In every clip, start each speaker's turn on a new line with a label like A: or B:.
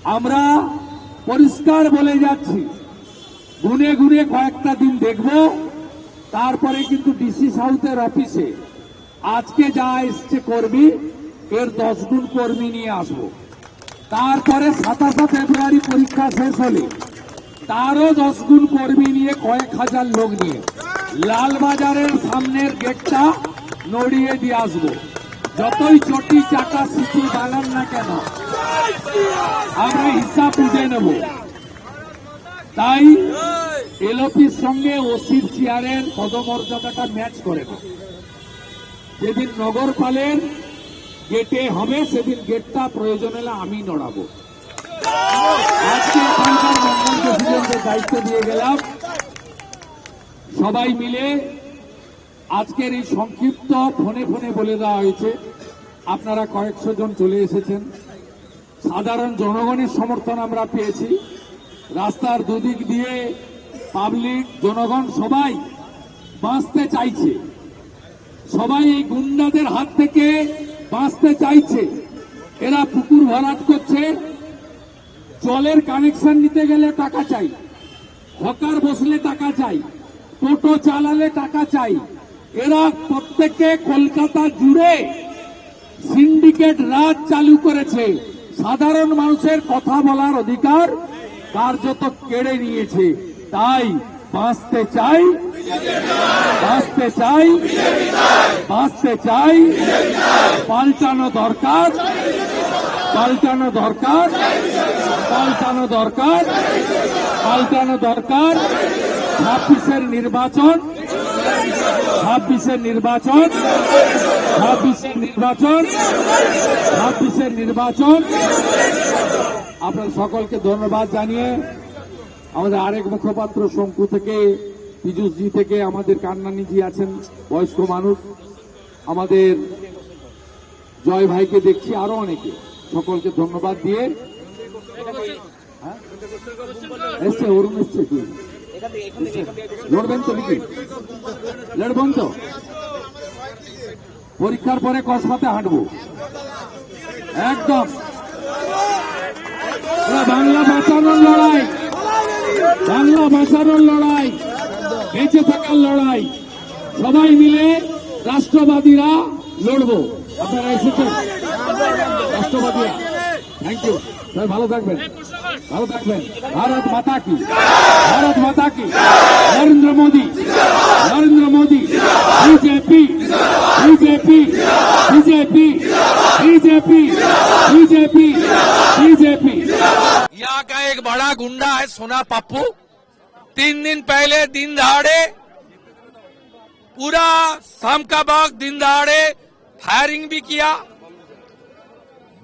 A: আমরা পরিষ্কার বলে যাচ্ছি, গুনে গুনে কয়েকটা দিন দেখব, তারপরে কিন্তু ডিসি সাউথের অফিসে আজকে যা এসছে কর্মী, এর 10 গুণ কর্মী নিয়ে আসবো। তারপরে 27 ফেব্রুয়ারি পরীক্ষা শেষ হলে তারও 10 গুণ কর্মী নিয়ে, কয়েক হাজার লোক নিয়ে লালবাজারের সামনের গেটটা নড়িয়ে দিয়ে আসবো। যতই চটি চাকা সিটি বানান না কেন, আমরা হিসাব বুঝে নেব। তাই এলওপির সঙ্গে ওসির চেয়ারের পদমর্যাদাটা ম্যাচ করে না। যেদিন নগরপালের গেটে হবে, সেদিন গেটটা প্রয়োজন হলে আমি নড়াবো। আজকে এখানকার মন্ডল প্রেসিডেন্টের দায়িত্ব দিয়ে গেলাম। সবাই মিলে আজকের এই সংক্ষিপ্ত ফোনে ফোনে বলে দেওয়া হয়েছে, আপনারা কয়েকশো জন চলে এসেছেন। সাধারণ জনগণের সমর্থন আমরা পেয়েছি। রাস্তার দুদিক দিয়ে পাবলিক, জনগণ সবাই বাঁচতে চাইছে, সবাই এই গুন্ডাদের হাত থেকে বাঁচতে চাইছে। এরা পুকুর ভরাট করছে, জলের কানেকশন নিতে গেলে টাকা চাই, হকার বসলে টাকা চাই, টোটো চালালে টাকা চাই। এরা প্রত্যেকে কলকাতা জুড়ে সিন্ডিকেট রাজ চালু করেছে। সাধারণ মানুষের কথা বলার অধিকার কার্যত কেড়ে নিয়েছে। তাই বাঁচতে চাই, বাঁচতে চাই, বাঁচতে চাই। পাল্টানো দরকার, পাল্টানো দরকার, পাল্টানো দরকার, পাল্টানো দরকার। 26-এর নির্বাচন, 26-এর নির্বাচন, 26-এর নির্বাচন, 26-এর নির্বাচন। আপনার সকলকে ধন্যবাদ জানিয়ে আমাদের আরেক মুখপাত্র শঙ্কু থেকে, পীযুষজি থেকে, আমাদের কান্নানিজি আছেন, বয়স্ক মানুষ, আমাদের জয় ভাইকে দেখছি, আরো অনেকে, সকলকে ধন্যবাদ দিয়ে এসছে। অরুণ এসছে, লড়বেন তো নাকি? লড়বেন তো? পরীক্ষার পরে কসবাতে হাঁটবো একদম। বাংলা বাঁচানোর লড়াই, বাংলা বাঁচানোর লড়াই, বেঁচে থাকার লড়াই। সবাই মিলে রাষ্ট্রবাদীরা লড়বো। আপনারা এসেছেন রাষ্ট্রবাদীরা। থ্যাংক ইউ স্যার, ভালো থাকবেন, ভালো থাকবেন। ভারত মাতা কি, ভারত মাতা কি। Narendra Modi, Narendra Modi, BJP, BJP, BJP, BJP, BJP, BJP.
B: यहाँ का एक बड़ा गुंडा है सोना पप्पू। 3 दिन पहले दिन दहाड़े, पूरा शाम का वक्त दिन दहाड़े फायरिंग भी किया,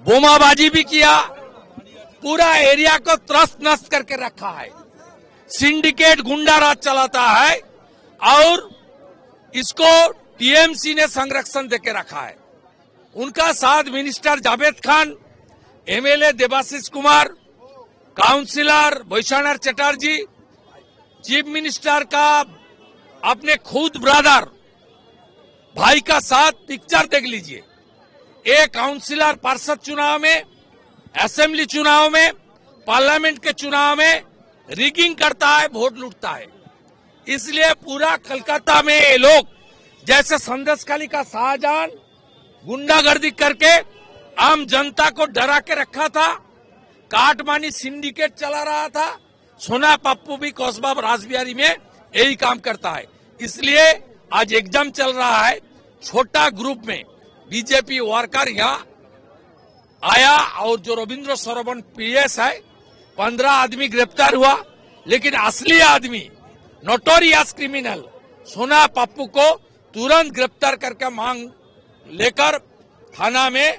B: बोमाबाजी भी किया, पूरा एरिया को त्रस्त नस्त करके रखा है। सिंडिकेट गुंडा राज चलाता है और इसको टीएमसी ने संरक्षण देके रखा है। उनका साथ minister Javed Khan, MLA Debashish Kumar, councillor Vaishanar Chatterjee, chief minister का अपने खुद ब्रदर भाई का साथ पिक्चर देख लीजिए। एक काउंसिलर पार्षद चुनाव में, असेंबली चुनाव में, पार्लियामेंट के चुनाव में रिगिंग करता है, वोट लूटता है। इसलिए पूरा कलकत्ता में ये लोग जैसे संदेशखाली का शाहजहां गुंडागर्दी करके आम जनता को डरा के रखा था, काटमानी सिंडिकेट चला रहा था, सोना पप्पू भी कस्बा राजबिहारी में यही काम करता है। इसलिए आज एग्जाम चल रहा है, छोटा ग्रुप में बीजेपी वर्कर यहाँ आया और जो रविंद्र सरोवन पीएस है, 15 आदमी गिरफ्तार हुआ। लेकिन असली आदमी, नोटोरियस क्रिमिनल सोना पप्पू को तुरंत गिरफ्तार करके मांग लेकर थाना में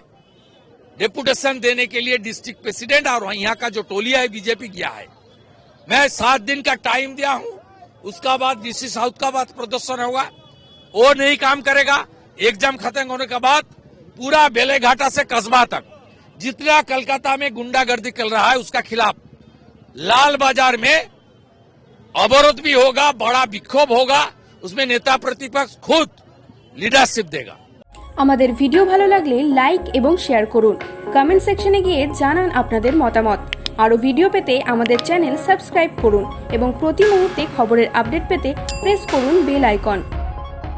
B: डेपुटेशन देने के लिए डिस्ट्रिक्ट प्रेसिडेंट और यहाँ का जो टोलिया है बीजेपी गया है। मैं 7 दिन का टाइम दिया हूँ, उसका बाद डीसी साउथ का बाद प्रदर्शन होगा। वो नहीं काम करेगा। एग्जाम खत्म होने के बाद पूरा बेलेघाटा से कस्बा तक जितना कलकत्ता में गुंडागर्दी चल रहा है उसका खिलाफ लाल बाजार में अवरोध भी होगा, बड़ा विक्षोभ होगा। उसमें नेता प्रतिपक्ष खुद लीडरशिप देगा।
C: আমাদের ভিডিও ভালো লাগলে লাইক এবং শেয়ার করুন। কমেন্ট সেকশনে গিয়ে জানান আপনাদের মতামত। আরও ভিডিও পেতে আমাদের চ্যানেল সাবস্ক্রাইব করুন এবং প্রতি মুহূর্তে খবরের আপডেট পেতে প্রেস করুন বেল আইকন।